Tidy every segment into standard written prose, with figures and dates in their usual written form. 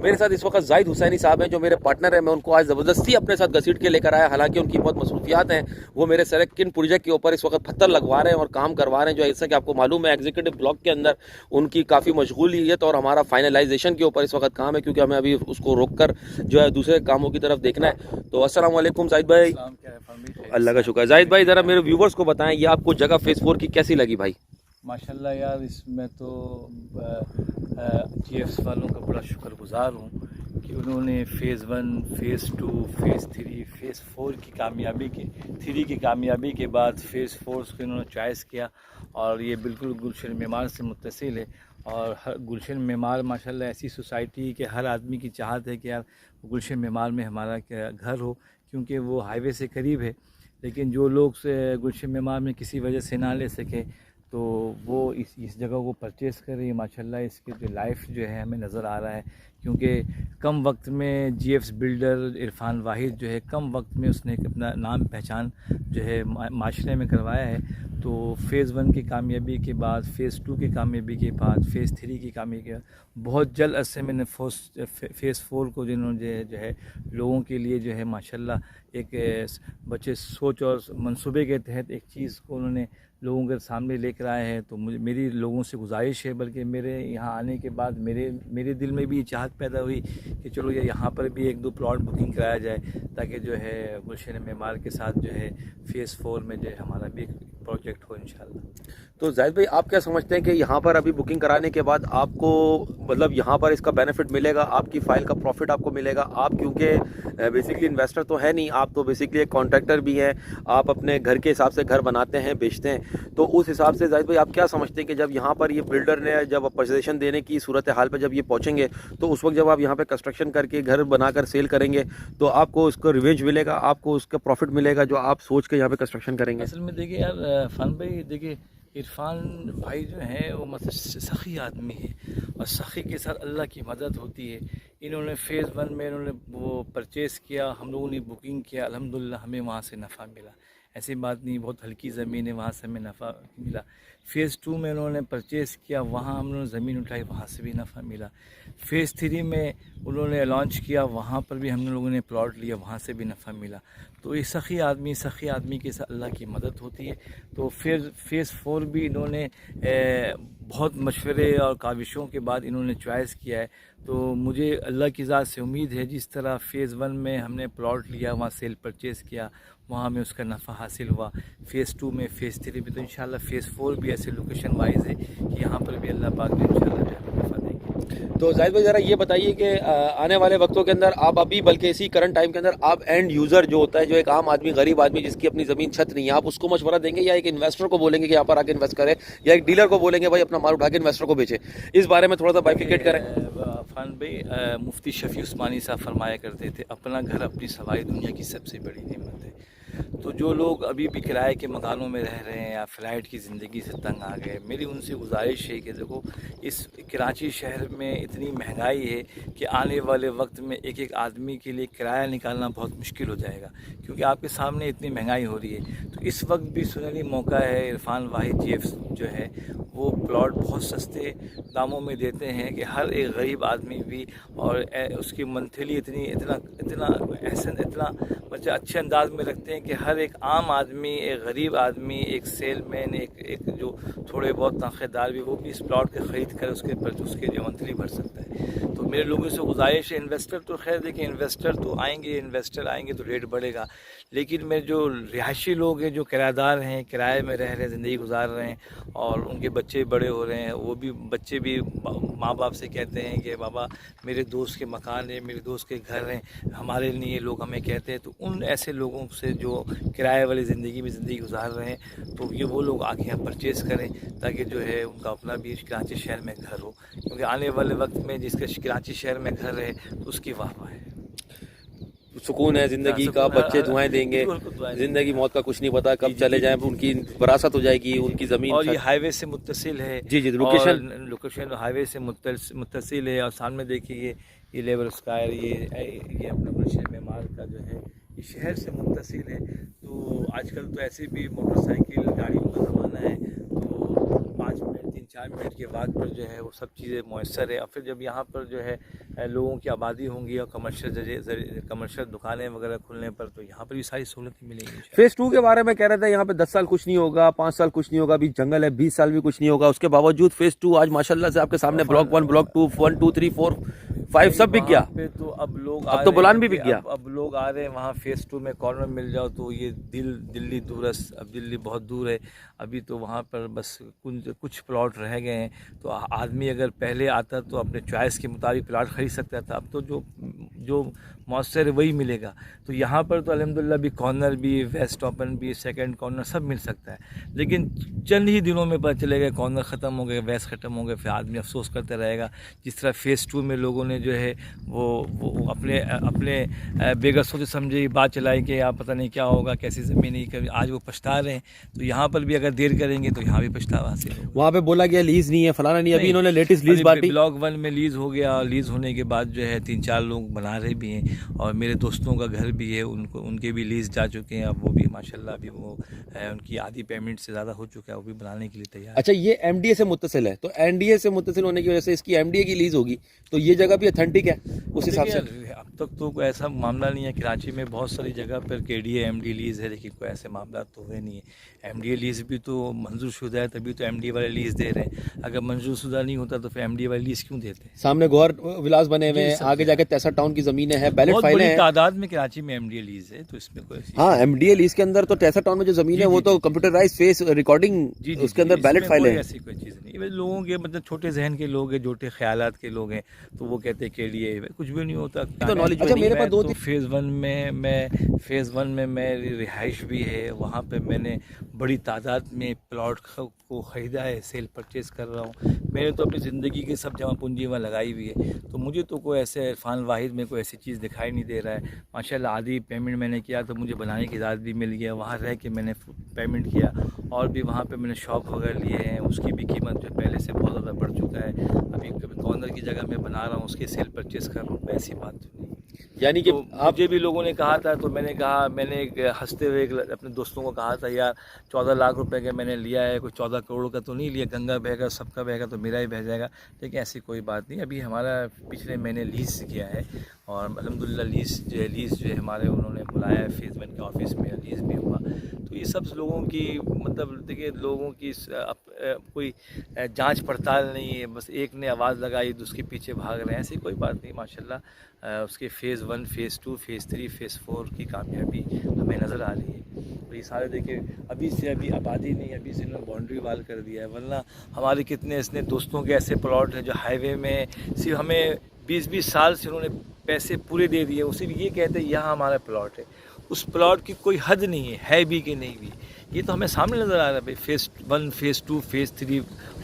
मेरे साथ इस वक्त जाहिद हुसैनी साहब हैं जो मेरे पार्टनर हैं। मैं उनको आज ज़बरदस्ती अपने साथ घसीट के लेकर आया, हालांकि उनकी बहुत मसरूफियात हैं। वो मेरे सेलेक्टिन प्रोजेक्ट के ऊपर इस वक्त पत्थर लगवा रहे हैं और काम करवा रहे हैं, जो जैसा कि आपको मालूम है एग्जीक्यूटिव ब्लॉक के अंदर उनकी काफ़ी मशगूलियत और हमारा फाइनलाइजेशन के ऊपर इस वक्त काम है, क्योंकि हमें अभी उसको रोक कर जो है दूसरे कामों की तरफ देखना है। तो अस्सलाम वालेकुम जाहिद भाई। अल्लाह का शुक्र। जाहिद भाई ज़रा मेरे व्यूवर्स को बताएं, ये आपको जगह फेज़ 4 की कैसी लगी भाई? माशाल्लाह यार, इसमें तो GFs वालों का बड़ा शुक्रगुजार हूँ कि उन्होंने फ़ेज़ 1, फ़ेज़ 2, फ़ेज़ 3, फ़ेज़ 4 की कामयाबी के 3 की कामयाबी के बाद फ़ेज़ 4 को इन्होंने चॉइस किया। और ये बिल्कुल गुलशन मेमार से मुत्तसिल है। और हर गुलशन मेमार माशाल्लाह ऐसी सोसाइटी के हर आदमी की चाहत है कि यार गुलशन मेमार में हमारा घर हो, क्योंकि वो हाईवे से करीब है। लेकिन जो लोग से गुलशन मेमार में किसी वजह से ना ले सके तो वो इस जगह को परचेज़ कर रही है। माशाल्लाह इसकी जो लाइफ जो है हमें नज़र आ रहा है, क्योंकि कम वक्त में GFs बिल्डर इरफान वाहिद जो है कम वक्त में उसने अपना नाम पहचान जो है माशरे में करवाया है। तो फ़ेज़ 1 की कामयाबी के बाद, फ़ेज़ 2 की कामयाबी के बाद, फ़ेज़ 3 की कामयाबी के बाद बहुत जल्द अरसे में फ़ेज़ 4 को जिन्होंने जो है लोगों के लिए जो है माशाल्लाह एक बच्चे सोच और मंसूबे के तहत एक चीज़ को उन्होंने लोगों के सामने लेकर आए हैं। तो मुझे मेरी लोगों से गुजारिश है, बल्कि मेरे यहाँ आने के बाद मेरे दिल में भी ये चाहत पैदा हुई कि चलो ये यहाँ पर भी 1-2 प्लॉट बुकिंग कराया जाए, ताकि जो है गुलशन मेमार के साथ जो है फ़ेज़ 4 में जो है हमारा भी प्रोजेक्ट हो इंशाल्लाह। तो जाहिद भाई आप क्या समझते हैं कि यहाँ पर अभी बुकिंग कराने के बाद आपको मतलब यहाँ पर इसका बेनिफिट मिलेगा, आपकी फ़ाइल का प्रॉफिट आपको मिलेगा? आप क्योंकि बेसिकली इन्वेस्टर तो है नहीं, आप तो बेसिकली एक कॉन्ट्रैक्टर भी हैं, आप अपने घर के हिसाब से घर बनाते हैं, बेचते हैं। तो उस हिसाब से जाहिद भाई आप क्या समझते हैं कि जब यहाँ पर ये बिल्डर ने जब पोजीशन देने की सूरत हाल पर जब ये पहुँचेंगे, तो उस वक्त जब आप यहाँ पर कंस्ट्रक्शन करके घर बनाकर सेल करेंगे तो आपको उसका रिवेंज मिलेगा, आपको उसका प्रॉफिट मिलेगा जो आप सोच के यहाँ पर कंस्ट्रक्शन करेंगे? असल में देखिए यार फ़ान भाई, देखिए इरफान भाई जो हैं वो मतलब सखी आदमी है, और सखी के साथ अल्लाह की मदद होती है। इन्होंने फ़ेज़ 1 में इन्होंने वो परचेज़ किया, हम लोगों ने बुकिंग किया, अल्हम्दुलिल्लाह हमें वहाँ से नफ़ा मिला। ऐसी बात नहीं, बहुत हल्की ज़मीन है, वहाँ से हमें नफ़ा मिला। फ़ेज़ 2 में इन्होंने परचेज़ किया, वहाँ हम लोगों ने ज़मीन उठाई, वहाँ से भी नफ़ा मिला। फ़ेज़ 3 में उन्होंने लॉन्च किया, वहाँ पर भी हम लोगों ने प्लॉट लिया, वहाँ से भी नफ़ा मिला। तो ये सखी आदमी के साथ अल्लाह की मदद होती है। तो फिर फ़ेज़ 4 भी इन्होंने बहुत मशवरे और काविशों के बाद इन्होंने चॉइस किया है। तो मुझे अल्लाह की ज़ात से उम्मीद है, जिस तरह फ़ेज़ 1 में हमने प्लॉट लिया, वहाँ सेल परचेज़ किया, वहाँ हमें उसका नफ़ा हासिल हुआ। फ़ेज़ 2 में, फ़ेज़ 3 में, तो इंशाल्लाह फ़ेज़ 4 भी ऐसे लोकेशन वाइज है कि यहाँ पर भी अल्लाह पाक ने इंशाल्लाह जो है नफ़ा देंगे। तो जाहिद भाई ज़रा ये बताइए कि आने वाले वक्तों के अंदर आप अभी, बल्कि इसी करंट टाइम के अंदर, आप एंड यूज़र जो होता है, जो एक आम आदमी, गरीब आदमी जिसकी अपनी ज़मीन छत नहीं है, आप उसको मशवरा देंगे या एक इन्वेस्टर को बोलेंगे कि यहाँ पर आके इन्वेस्ट करें, या एक डीलर को बोलेंगे भाई अपना माल उठा के इन्वेस्टर को बेचे? इस बारे में थोड़ा सा बाइफिकेट करें। फ़ान भाई, मुफ्ती शफ़ी उस्मानी साहब फरमाया करते थे, अपना घर अपनी सवाई दुनिया की सबसे बड़ी नेमत है। तो जो लोग अभी भी किराए के मकानों में रह रहे हैं या फ़्लैट की ज़िंदगी से तंग आ गए, मेरी उनसे गुजारिश है कि देखो इस कराची शहर में इतनी महंगाई है कि आने वाले वक्त में एक एक आदमी के लिए किराया निकालना बहुत मुश्किल हो जाएगा, क्योंकि आपके सामने इतनी महंगाई हो रही है। तो इस वक्त भी सुनहरी मौका है, इरफान वाहिद GFs जो है वो प्लॉट बहुत सस्ते दामों में देते हैं कि हर एक गरीब आदमी भी, और उसकी मंथली इतना मतलब अच्छे अंदाज में रखते हैं कि हर एक आम आदमी, एक गरीब आदमी, एक सेलमैन, एक जो थोड़े बहुत तनख्वाहदार भी, वो भी इस प्लॉट के ख़रीद कर उसके जो मंथली भर सकता है। तो मेरे लोगों से गुजारिश है, इन्वेस्टर तो खैर देखिए इन्वेस्टर आएंगे तो रेट बढ़ेगा, लेकिन मेरे जो रिहायशी लोग हैं, जो किराएदार हैं, किराए में रह रहे हैं, ज़िंदगी गुजार रहे हैं, और उनके बच्चे बड़े हो रहे हैं, वो भी बच्चे भी माँ बाप से कहते हैं कि बाबा मेरे दोस्त के मकान है, मेरे दोस्त के घर हैं, हमारे लिए लोग हमें कहते हैं। तो उन ऐसे लोगों से जो किराए वाली ज़िंदगी में ज़िंदगी गुजार रहे हैं, तो ये वो लोग आके यहाँ परचेज़ करें, ताकि जो है उनका अपना भी कराची शहर में घर हो, क्योंकि आने वाले वक्त में जिसका कराची शहर में घर है तो उसकी वाह है, सुकून है ज़िंदगी का, बच्चे दुआएं देंगे, ज़िंदगी मौत का कुछ नहीं पता, कब चले जाएं, उनकी विरासत हो जाएगी, उनकी ज़मीन। और ये हाईवे से मुत्तसिल है। जी जी, लोकेशन हाईवे से मुत्तसिल है। और सामने देखिए ये लेबर स्क्वायर, ये अपना गुलशन मेमार का जो है ये शहर से मुत्तसिल है। तो आजकल तो ऐसे भी मोटरसाइकिल गाड़ियों का ज़माना है, तो 5 मिनट 3-4 मिनट के बाद पर जो है वो सब चीज़ें मयसर है। और फिर जब यहाँ पर जो है लोगों की आबादी होंगी और कमर्शियल दुकानें वगैरह खुलने पर, तो यहाँ पर भी सारी सहूलतें मिलेंगी। फेज 2 के बारे में कह रहे थे यहाँ पे 10 साल कुछ नहीं होगा, 5 साल कुछ नहीं होगा, अभी जंगल है, 20 साल भी कुछ नहीं होगा, उसके बावजूद फेज 2 आज माशाल्लाह से आपके सामने ब्लॉक 1, ब्लॉक 2, 1, 2, 3, 4, 5 सब बिक गया। पे तो अब लोग अब तो बुलान भी बिक गया। अब लोग आ रहे हैं वहाँ फेज 2 में कॉर्नर मिल जाओ तो ये दिल्ली दूरस्थ, अब दिल्ली बहुत दूर है। अभी तो वहाँ पर बस कुछ प्लॉट रह गए हैं, तो आदमी अगर पहले आता तो अपने चॉइस के मुताबिक प्लॉट खरीद सकता था। अब तो जो मौसर है वही मिलेगा। तो यहाँ पर तो अल्हम्दुलिल्लाह भी कॉर्नर भी, वेस्ट ओपन भी, सेकंड कॉर्नर सब मिल सकता है। लेकिन चंद ही दिनों में पता चलेगा कॉर्नर ख़त्म हो गए, वेस्ट ख़त्म हो गए, फिर आदमी अफसोस करते रहेगा। जिस तरह फेज़ 2 में लोगों ने जो है वो अपने बेगर सोचे समझे बात चलाई कि आप पता नहीं क्या होगा, कैसी ज़मीन नहीं, कभी आज वो पछता रहे हैं। तो यहाँ पर भी अगर देर करेंगे तो यहाँ भी पछतावा हासिल होगा। वहाँ पे बोला गया लीज नहीं है, फलाना नहीं, अभी इन्होंने लेटेस्ट लीज बांटी। ब्लॉक 1 में लीज हो गया, लीज होने के बाद जो है 3-4 लोग बना रहे भी हैं, और मेरे दोस्तों का घर भी है, उनके भी लीज जा चुके हैं। अब वो भी माशाल्लाह अभी वो उनकी आधी पेमेंट से ज़्यादा हो चुका है, वो भी बनाने के लिए तैयार। अच्छा, ये एमडीए से मुत्तसिल है, तो एनडीए से मुत्तसिल होने की वजह से इसकी एमडीए की लीज होगी, तो ये जगह भी अथेंटिक है उस हिसाब से। अब तक तो कोई ऐसा मामला नहीं है। कराची में बहुत सारी जगह पर केडीए एमडी लीज है, लेकिन कोई ऐसे मामला तो हुए नहीं है। एमडीए लीज भी तो मंजूर शुदा है, तभी तो एमडीए वाले लीज दे रहे हैं। अगर मंजूर शुदा नहीं होता तो फिर एमडीए वाले लीज क्यों देते? सामने गौर विलास बने हुए हैं, आगे जाके 63 टाउन की जमीनें हैं, बैलेट फाइलें हैं, तादाद में कराची में एमडीए लीज है, तो इसमें कोई हाँ एमडीए लीज के अंदर तो 63 टाउन में जो जमीन है वो तो कंप्यूटराइज फेस रिकॉर्डिंग, उसके अंदर बैलेट फाइलें हैं। ऐसी कोई चीज़ नहीं है। लोगों के मतलब छोटे जहन के लोग हैं, छोटे ख्यालात के लोग हैं, तो वो कहते हैं केडीए कुछ भी नहीं होता। तो नॉलेज। अच्छा, मेरे पास दो फेज़ 1 में मेरी रिहाइश भी है, वहाँ पे मैंने बड़ी तादाद में प्लॉट को ख़रीदा है, सेल परचेज़ कर रहा हूँ। मैंने तो अपनी ज़िंदगी की सब जमा पूंजी वहाँ लगाई हुई है, तो मुझे तो कोई ऐसे इरफान वाहिद में कोई ऐसी चीज़ दिखाई नहीं दे रहा है। माशाल्लाह आधी पेमेंट मैंने किया तो मुझे बनाने की इजाज़त भी मिल गया, वहाँ रह के मैंने पेमेंट किया, और भी वहाँ पे मैंने शॉप वगैरह लिए हैं, उसकी भी कीमत जो पहले से बहुत ज़्यादा बढ़ चुका है। अभी कभी कॉर्नर की जगह मैं बना रहा हूँ, उसकी सेल परचेज़ कर रहा हूँ, ऐसी बात तो नहीं। यानी कि तो मुझे भी लोगों ने कहा था, तो मैंने कहा, मैंने हंसते हुए अपने दोस्तों को कहा था, यार 14 लाख रुपए का मैंने लिया है, कोई 14 करोड़ का तो नहीं लिया, गंगा बहेगा सबका बहेगा तो मेरा ही बह जाएगा। लेकिन ऐसी कोई बात नहीं। अभी हमारा पिछले महीने लीज़ किया है, और अल्हम्दुलिल्लाह लीज़ जो है हमारे उन्होंने बुलाया है फेज़ 1 के ऑफिस में, लीज़ भी हुआ। तो ये सब लोगों की मतलब देखिए, लोगों की कोई जांच पड़ताल नहीं है, बस एक ने आवाज़ लगाई तो उसके पीछे भाग रहे हैं, ऐसी कोई बात नहीं। माशाल्लाह उसके फेज़ 1, फेज़ 2, फेज़ 3, फेज़ 4 की कामयाबी हमें नज़र आ रही है। तो ये सारे देखिए, अभी से अभी आबादी नहीं, अभी से इन्होंने बाउंड्री वाल कर दिया है, वरना हमारे कितने इसने दोस्तों के ऐसे प्लॉट हैं जो हाईवे में सिर्फ हमें 20-20 साल से उन्होंने पैसे पूरे दे दिए, वो सिर्फ ये कहते हैं यहाँ हमारा प्लॉट है। उस प्लॉट की कोई हद नहीं है भी कि नहीं भी। ये तो हमें सामने नज़र आ रहा है भाई, phase 1, phase 2, phase 3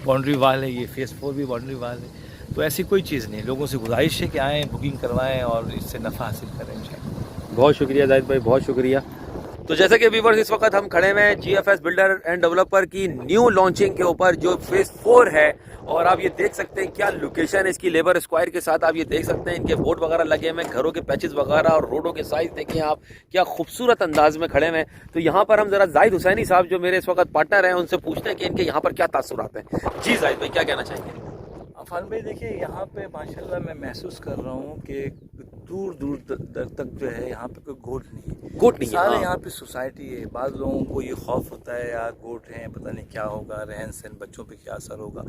boundary wall है, ये फेज़ 4 भी बाउंड्री वाल है। तो ऐसी कोई चीज़ नहीं। लोगों से गुजारिश है कि आएँ, बुकिंग करवाएँ और इससे नफ़ा हासिल करें इंशाअल्लाह। बहुत शुक्रिया जाहिद भाई, बहुत शुक्रिया। तो जैसा कि व्यूअर्स इस वक्त हम खड़े हुए हैं जीएफएस बिल्डर एंड डेवलपर की न्यू लॉन्चिंग के ऊपर, जो फेज़ 4 है, और आप ये देख सकते हैं क्या लोकेशन है इसकी, लेबर स्क्वायर के साथ आप ये देख सकते हैं, इनके बोर्ड वगैरह लगे हुए हैं, घरों के पैचेस वगैरह, और रोडों के साइज देखें आप, क्या खूबसूरत अंदाज में खड़े हुए हैं। तो यहाँ पर हम जरा जाहिद हुसैनी साहब जो मेरे इस वक्त पार्टनर हैं, उनसे पूछते हैं कि इनके यहाँ पर क्या तासुरात हैं। जी जाहिद भाई, क्या कहना चाहेंगे? अफान भाई देखिए, यहाँ पे माशाल्लाह मैं महसूस कर रहा हूँ कि दूर दूर तक जो है यहाँ पे कोई गोट नहीं है, सारे हाँ। यहाँ पे सोसाइटी है। बाद लोगों को ये खौफ होता है यार गोट हैं, पता नहीं क्या होगा, रहन सहन बच्चों पे क्या असर होगा।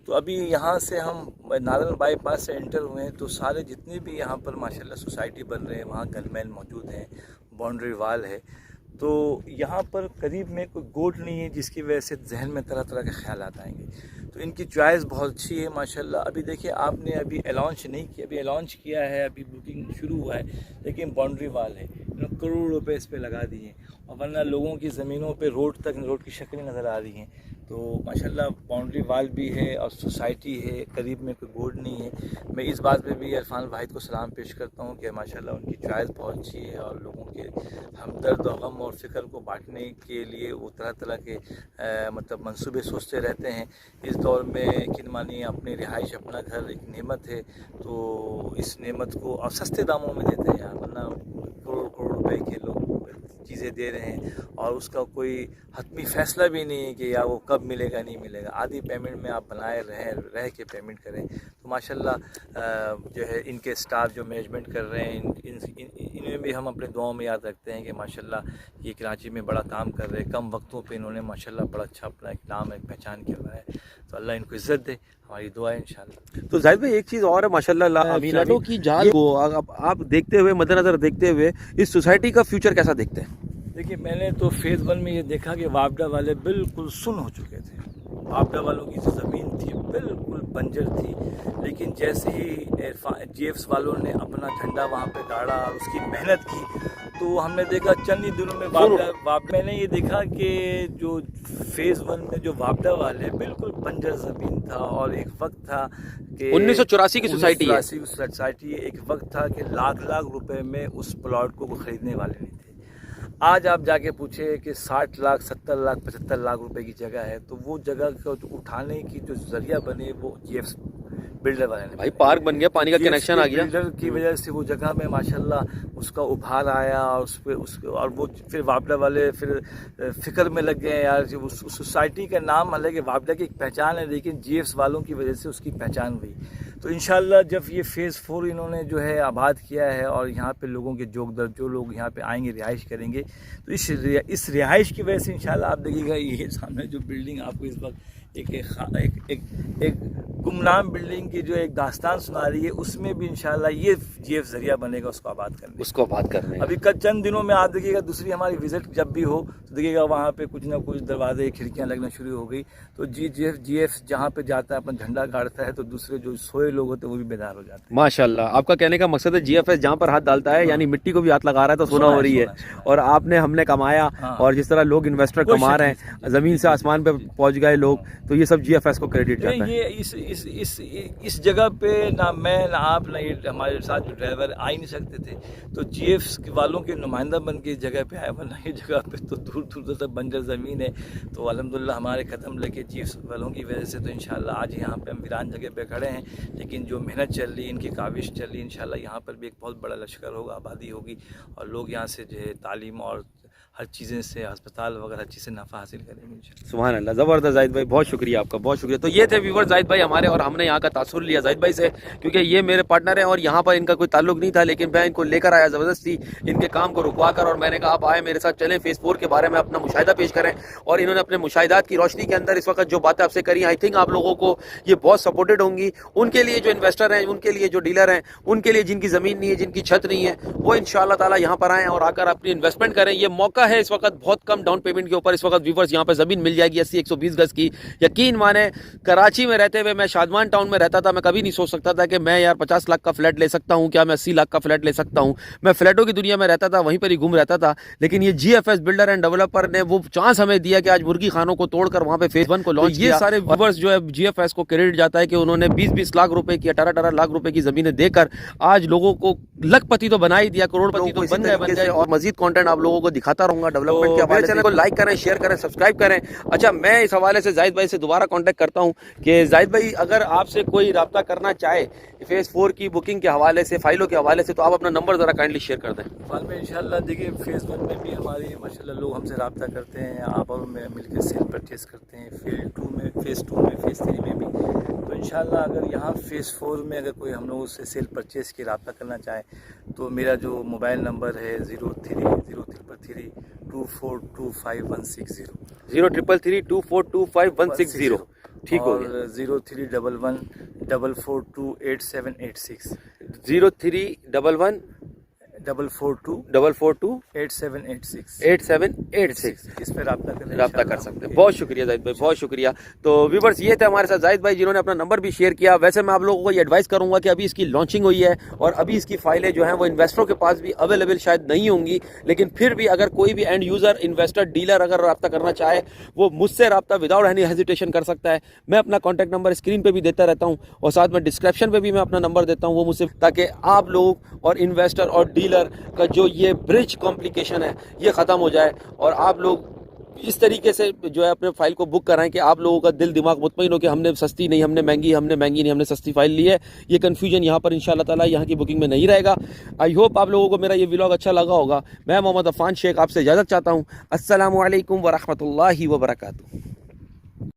तो अभी यहाँ से हम नादल बाईपास से एंटर हुए हैं, तो सारे जितने भी यहाँ पर माशाल्लाह सोसाइटी बन रहे हैं, वहाँ गनमैन मौजूद हैं, बाउंड्री वाल है। तो यहाँ पर करीब में कोई गोट नहीं है, जिसकी वजह से जहन में तरह तरह के ख्यालात आएंगे। तो इनकी चॉइस बहुत अच्छी है माशाल्लाह। अभी देखिए, आपने अभी अलॉन्च नहीं किया, अभी अलॉन्च किया है, अभी बुकिंग शुरू हुआ है, लेकिन बाउंड्री वाल है, इन्होंने करोड़ों रुपए इस पर लगा दिए हैं, और वरना लोगों की ज़मीनों पे रोड की शक्लें नज़र आ रही हैं। तो माशाल्लाह बाउंड्री वाल भी है और सोसाइटी है, करीब में कोई गोट नहीं है। मैं इस बात पे भी इरफान वाहिद को सलाम पेश करता हूँ कि माशाल्लाह उनकी चॉइस बहुत अच्छी है, और लोगों के हमदर्द और गम और फ़िक्र को बांटने के लिए वो तरह तरह के मतलब मंसूबे सोचते रहते हैं। इस दौर में यकीन मानिए, अपनी रिहाइश, अपना घर एक नेमत है, तो इस नेमत को और सस्ते दामों में देते हैं यार, वरना करोड़ करोड़ रुपए के लोग चीज़ें दे रहे हैं और उसका कोई हतमी फ़ैसला भी नहीं है कि या वो कब मिलेगा नहीं मिलेगा। आधी पेमेंट में आप बनाए रह के पेमेंट करें। तो माशाल्लाह जो है इनके स्टाफ जो मैनेजमेंट कर रहे हैं इन्हें भी हम अपने दुआओं में याद रखते हैं कि माशाल्लाह ये कराची में बड़ा काम कर रहे हैं। कम वक्तों पे इन्होंने माशाल्लाह बड़ा अच्छा अपना एक नाम एक पहचान किया है। तो अल्लाह इनको इज़्ज़त दे, हमारी दुआ है इंशाल्लाह। तो जाहिद भाई एक चीज़ और है माशाल्लाह, फ्लैटों की जाल को आप देखते हुए, मद्देनज़र देखते हुए इस सोसाइटी का फ्यूचर कैसा देखते हैं? देखिए, मैंने तो फेज़ 1 में ये देखा कि वापडा वाले बिल्कुल सुन हो चुके थे। वापडा वालों की जो ज़मीन थी बिल्कुल बंजर थी, लेकिन जैसे ही GFs वालों ने अपना झंडा वहाँ पे गाड़ा और उसकी मेहनत की तो हमने देखा चंद ही दिनों में वापडा मैंने ये देखा कि जो फेज़ 1 में जो वापडा वाले बिल्कुल बंजर ज़मीन था और एक वक्त था कि 1984 की सोसाइटी है। सोसाइटी एक वक्त था कि लाख लाख रुपए में उस प्लॉट को खरीदने वाले नहीं थे। आज आप जाके पूछे कि 60 लाख 70 लाख 75 लाख रुपए की जगह है, तो वो जगह को उठाने की जो जरिया बने वो GFs बिल्डर वाले ने। भाई पार्क बन गया, पानी का कनेक्शन आ गया। बिल्डर की वजह से वो जगह में माशाल्लाह उसका उभार आया और और वो फिर वापडा वाले फिर फिक्र में लग गए यार। जो उस सोसाइटी का नाम हालांकि वापडा की एक पहचान है, लेकिन GFs वालों की वजह से उसकी पहचान हुई। तो इंशाल्लाह जब ये फेज़ 4 इन्होंने जो है आबाद किया है और यहाँ पे लोगों के जो लोग यहाँ पे आएंगे रिहाइश करेंगे, तो इस रिहाइश की वजह से इंशाल्लाह आप देखिएगा ये सामने जो बिल्डिंग आपको इस वक्त एक गुमनाम बिल्डिंग की जो एक दास्तान सुना रही है, उसमें भी इंशाल्लाह ये GF जरिया बनेगा उसको आबाद करने। अभी चंद दिनों में आप देखिएगा दूसरी हमारी विजिट जब भी हो तो देखिएगा वहाँ पे कुछ ना कुछ दरवाजे खिड़कियाँ लगना शुरू हो गई। तो GF जहाँ पे जाता है अपना झंडा गाड़ता है तो दूसरे जो सोए लोग होते हैं वो भी बेदार हो जाते हैं। माशाल्लाह, आपका कहने का मकसद है GFS जहाँ पर हाथ डालता है यानी मिट्टी को भी हाथ लगा रहा है तो सोना हो रही है। और हमने कमाया और जिस तरह लोग इन्वेस्टर कमा रहे हैं, जमीन से आसमान पे पहुंच गए लोग, तो ये सब GFS को क्रेडिट जाता है। ये इस जगह पे ना मैं ना आप ना ये हमारे साथ जो ड्राइवर आ ही नहीं सकते थे, तो GFs वालों के नुमाइंदा बन के इस जगह पे आया, वरना ये जगह पे तो दूर दूर तक बंजर ज़मीन है। तो अल्हम्दुलिल्लाह हमारे कदम लगे GFs वालों की वजह से, तो इंशाल्लाह आज यहाँ पे हम वीरान जगह पे खड़े हैं। लेकिन जो मेहनत चल रही है, इनकी काविश चल रही है, इंशाल्लाह यहाँ पर भी एक बहुत बड़ा लश्कर होगा, आबादी होगी और लोग यहाँ से जो है तालीम और हर चीज़ें से अस्पताल वगैरह हर चीज़ से नफ़ा हासिल करेंगे। सुभान अल्लाह, ज़बरदस्त जाहिद भाई, बहुत शुक्रिया आपका, बहुत शुक्रिया। तो ये थे व्यूवर जाहिद भाई हमारे, और हमने यहाँ का तासुर लिया जाहिद भाई से, क्योंकि ये मेरे पार्टनर हैं और यहाँ पर इनका कोई ताल्लुक नहीं था, लेकिन मैं इनको लेकर आया ज़बरदस्ती इनके काम को रुकवा कर, और मैंने कहा आप आए मेरे साथ चलें, फेज़ 4 के बारे में अपना मुशाहिदा पेश करें। और इन्होंने अपने मुशाहिदात की रोशनी के अंदर इस वक्त जो बातें आपसे करी, आई थिंक आप लोगों को ये बहुत सपोर्टेड होंगी। उनके लिए जो इन्वेस्टर हैं, उनके लिए जो डीलर हैं, उनके लिए जिनकी ज़मीन नहीं है, जिनकी छत नहीं है, वो इंशाअल्लाह ताला यहाँ पर आएँ और आकर अपनी इन्वेस्टमेंट करें। ये मौका है इस वक्त, बहुत कम डाउन पेमेंट के ऊपर इस वक्त व्यूवर्स यहाँ पे ज़मीन मिल जाएगी 80-120 गज की। यकीन माने, कराची में रहते हुए मैं शादमान टाउन में रहता था, मैं कभी नहीं सोच सकता था कि मैं यार 50 लाख का फ्लैट ले सकता हूँ, क्या मैं 80 लाख का फ्लैट ले सकता हूँ। मैं फ्लैटों की दुनिया में रहता था, वहीं पर ही घूम रहता था। लेकिन ये GFS बिल्डर एंड डेवलपर ने वो चांस हमें दिया कि आज मुर्गी खानों को तोड़कर वहाँ पे फेज़ 1 को लॉन्च किया। ये सारे व्यूवर्स जो है GFS को क्रेडिट जाता है कि उन्होंने 20-20 लाख रुपए की, 18-18 लाख रुपए की जमीनें देकर आज लोगों को लखपति तो बना ही दिया, करोड़पति तो बन गए। और मजीद कंटेंट आप लोगों को दिखाता रहूंगा डेवलपमेंट के हवाले से। चैनल को लाइक करें, शेयर करें, सब्सक्राइब करें। अच्छा, मैं इस हवाले से जाहिद भाई से दोबारा कांटेक्ट करता हूं कि जाहिद भाई अगर आपसे कोई रब्ता करना चाहे फेज़ 4 की बुकिंग के हवाले से, फाइलों के हवाले से, तो आप अपना नंबर ज़रा काइंडली शेयर कर दें। फाइल में इंशाल्लाह देखिए फेज़ 1 में भी हमारी माशाल्लाह लोग हमसे रब्ता करते हैं, आप और मैं मिलकर सेल परचेज़ करते हैं। फेज़ 2 में फेज़ 3 में भी। तो इंशाल्लाह अगर यहाँ फेज़ 4 में अगर कोई हम लोगों से सेल परचेज़ की रब्ता करना चाहे तो मेरा जो मोबाइल नंबर है 0332425160 0332425160। ठीक हो गया। 031144288786 0311 442 8786 इस पे रब्ता कर सकते हैं। बहुत शुक्रिया जाहिद भाई, बहुत शुक्रिया। तो व्यूवर्स ये थे हमारे साथ जाहिद भाई जिन्होंने अपना नंबर भी शेयर किया। वैसे मैं आप लोगों को ये एडवाइस करूंगा कि अभी इसकी लॉन्चिंग हुई है और अभी इसकी फाइलें जो हैं वो इन्वेस्टरों के पास भी अवेलेबल शायद नहीं होंगी, लेकिन फिर भी अगर कोई भी एंड यूज़र, इन्वेस्टर, डीलर अगर रब्ता करना चाहे वो मुझसे रब्ता विदाउट एनी हेजिटेशन कर सकता है। मैं अपना कॉन्टैक्ट नंबर स्क्रीन पर भी देता रहता हूँ और साथ में डिस्क्रिप्शन पर भी मैं अपना नंबर देता हूँ, वो मुझसे, ताकि आप लोग और इन्वेस्टर और डीलर का जो ये ब्रिज कॉम्प्लिकेशन है ये ख़त्म हो जाए और आप लोग इस तरीके से जो है अपने फ़ाइल को बुक कराएं कि आप लोगों का दिल दिमाग मुतमईन हो कि हमने सस्ती नहीं, हमने महंगी नहीं, हमने सस्ती फ़ाइल ली है। ये कन्फ्यूजन यहाँ पर इंशाल्लाह ताला यहाँ की बुकिंग में नहीं रहेगा। आई होप आप लोगों को मेरा ये व्लॉग अच्छा लगा होगा। मैं मोहम्मद अफ़ान शेख आपसे इजाज़त चाहता हूँ। अस्सलामु अलैकुम व रहमतुल्लाहि व बरकातुहू।